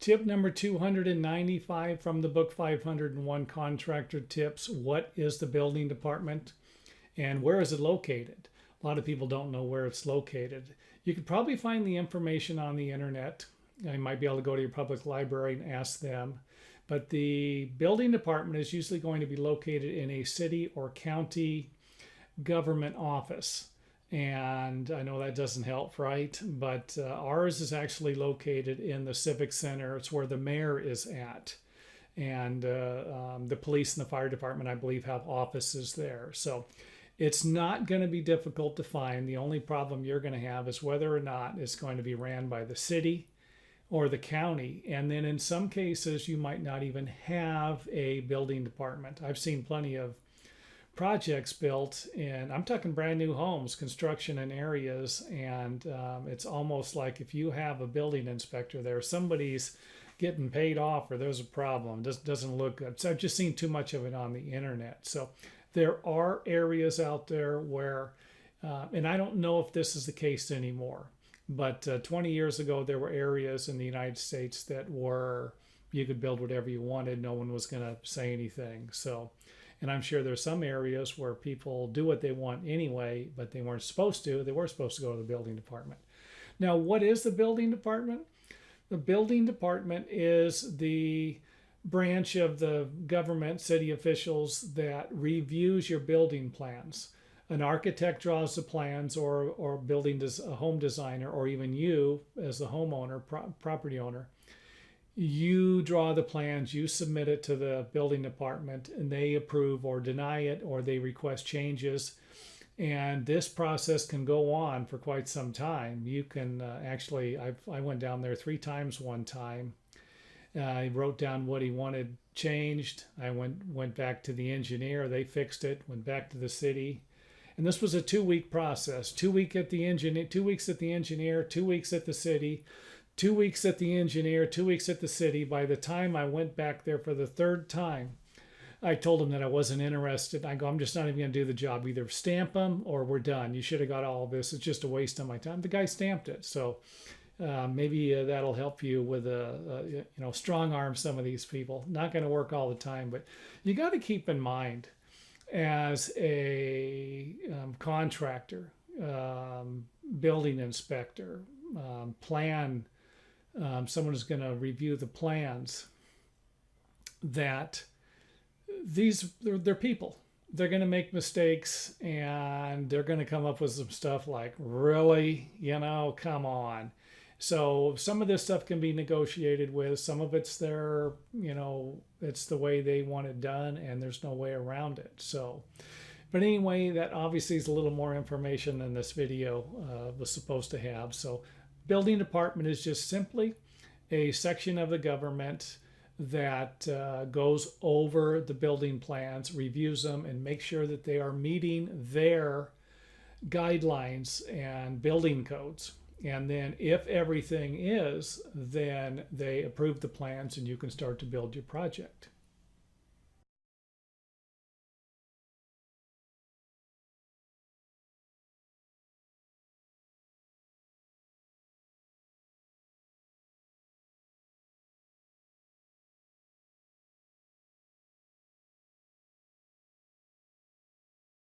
Tip number 295 from the book 501 Contractor Tips. What is the building department and where is it located? A lot of people don't know where it's located. You could probably find the information on the internet. You might be able to go to your public library and ask them. But the building department is usually going to be located in a city or county government office. And I know that doesn't help, right? But ours is actually located in the Civic Center. It's where the mayor is at. And the police and the fire department, I believe, have offices there. So it's not going to be difficult to find. The only problem you're going to have is whether or not it's going to be ran by the city or the county. And then in some cases, you might not even have a building department. I've seen plenty of projects built in, I'm talking brand new homes, construction in areas, and it's almost like if you have a building inspector there, somebody's getting paid off or there's a problem. It doesn't look good. So I've just seen too much of it on the internet. So there are areas out there where, and I don't know if this is the case anymore, but 20 years ago, there were areas in the United States that were, you could build whatever you wanted. No one was going to say anything. So, and I'm sure there's some areas where people do what they want anyway, but they weren't supposed to. They were supposed to go to the building department. Now, what is the building department? The building department is the branch of the government, city officials, that reviews your building plans. An architect draws the plans, or a home designer, or even you as the homeowner, property owner. You draw the plans, you submit it to the building department, and they approve or deny it, or they request changes. And this process can go on for quite some time. You can I went down there 3 times one time. I wrote down what he wanted changed. I went back to the engineer. They fixed it. Went back to the city. And this was a 2-week process. 2 weeks at the engineer, 2 weeks at the engineer, 2 weeks at the city, 2 weeks at the engineer, 2 weeks at the city. By the time I went back there for the 3rd time, I told him that I wasn't interested. I go, I'm just not even going to do the job. Either stamp them or we're done. You should have got all of this. It's just a waste of my time. The guy stamped it. So maybe that'll help you with strong arm some of these people. Not going to work all the time, but you got to keep in mind as a contractor, building inspector, someone who's going to review the plans, that they're people. They're going to make mistakes, and they're going to come up with some stuff like, really, come on. So some of this stuff can be negotiated with. Some of it's it's the way they want it done, and there's no way around it. So, but anyway, that obviously is a little more information than this video was supposed to have. So building department is just simply a section of the government that goes over the building plans, reviews them, and makes sure that they are meeting their guidelines and building codes. And then if everything is, then they approve the plans and you can start to build your project.